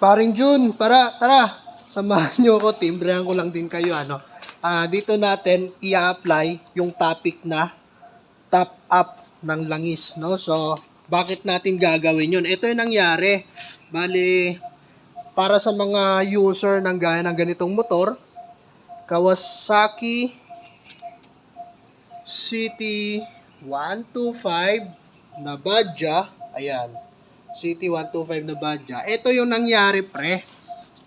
Paring Jun, tara. Samahan nyo ako, timbrehan ko lang din kayo, dito natin i-apply yung topic na top up ng langis, no? So, bakit natin gagawin yun? Ito yung nangyari. Bali, para sa mga user ng gaya ng ganitong motor, Kawasaki CT125 na Badja, ayan, CT125 na Badja. Ito yung nangyari, pre.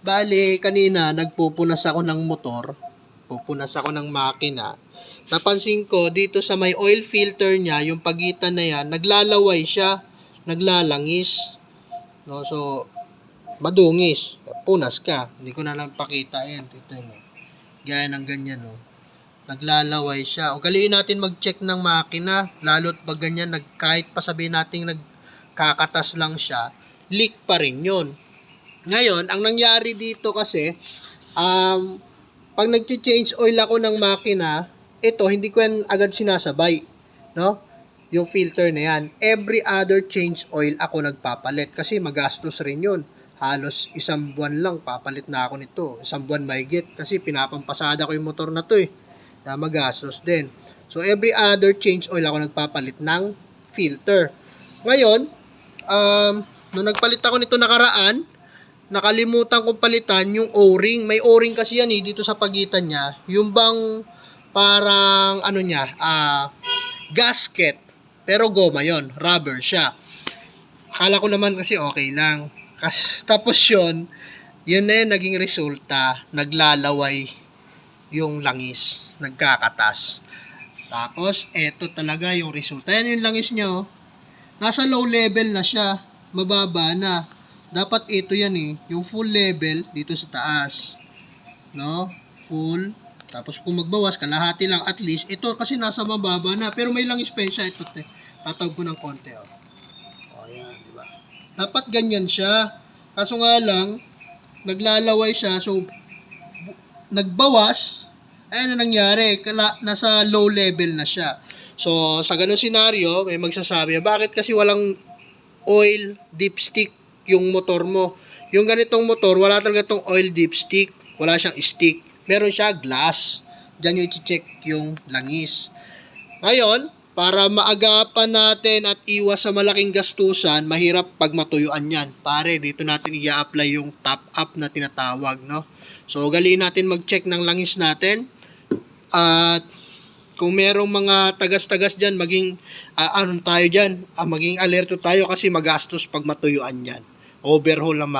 Bali, kanina nagpupunas ako ng motor, pupunas ako ng makina. Napansin ko dito sa may oil filter niya, yung pagitan na yan, naglalaway siya, naglalangis. No, so madungis. Punas ka. Hindi ko na napakita yan. Ito yun. Gaya ng ganyan, no. Naglalaway siya. O galiin natin mag-check ng makina, lalo't pag ganyan, kahit pa sabihin natin nagkakatas lang siya, leak pa rin yun. Ngayon, ang nangyari dito kasi, pag nag-change oil ako ng makina, ito, hindi ko yan agad sinasabay, no? Yung filter na yan. Every other change oil ako nagpapalit kasi magastos rin yun. Halos isang buwan lang, papalit na ako nito. Isang buwan mahigit kasi pinapampasada ko yung motor na to eh. Na magastos din. So, every other change oil ako nagpapalit ng filter. Ngayon, nung nagpalit ako nito nakaraan, nakalimutan kong palitan yung O-ring. May O-ring kasi yan dito sa pagitan niya. Yung bang parang gasket. Pero goma yon, rubber siya. Akala ko naman kasi okay lang. Tapos yun na yung naging resulta. Naglalaway yung langis. Nagkakatas. Tapos, eto talaga yung resulta. Yan yung langis niya, oh. Nasa low level na siya. Mababa na. Dapat ito yan eh, yung full level dito sa taas. No? Full. Tapos kung magbawas, kalahati lang at least. Ito kasi nasa mababa na. Pero may langis pa siya. Ito, tatawag ko ng konti. Oh. O, yan, di ba? Dapat ganyan siya. Kaso nga lang, naglalaway siya. So, nagbawas. Ayan na nangyari. Nasa low level na siya. So, sa ganun senaryo, may magsasabi, bakit kasi walang oil dipstick yung motor mo? Yung ganitong motor, wala talaga itong oil dipstick. Wala siyang stick. Meron siya glass. Diyan yung i-check yung langis. Ngayon, para maagapan natin at iwas sa malaking gastusan, mahirap pag matuyuan yan. Pare, dito natin i-apply yung top up na tinatawag, no? So, galiin natin mag-check ng langis natin. At kung merong mga tagas-tagas dyan, maging tayo dyan, maging alerto tayo kasi magastos pag matuyuan yan. Overhaul lang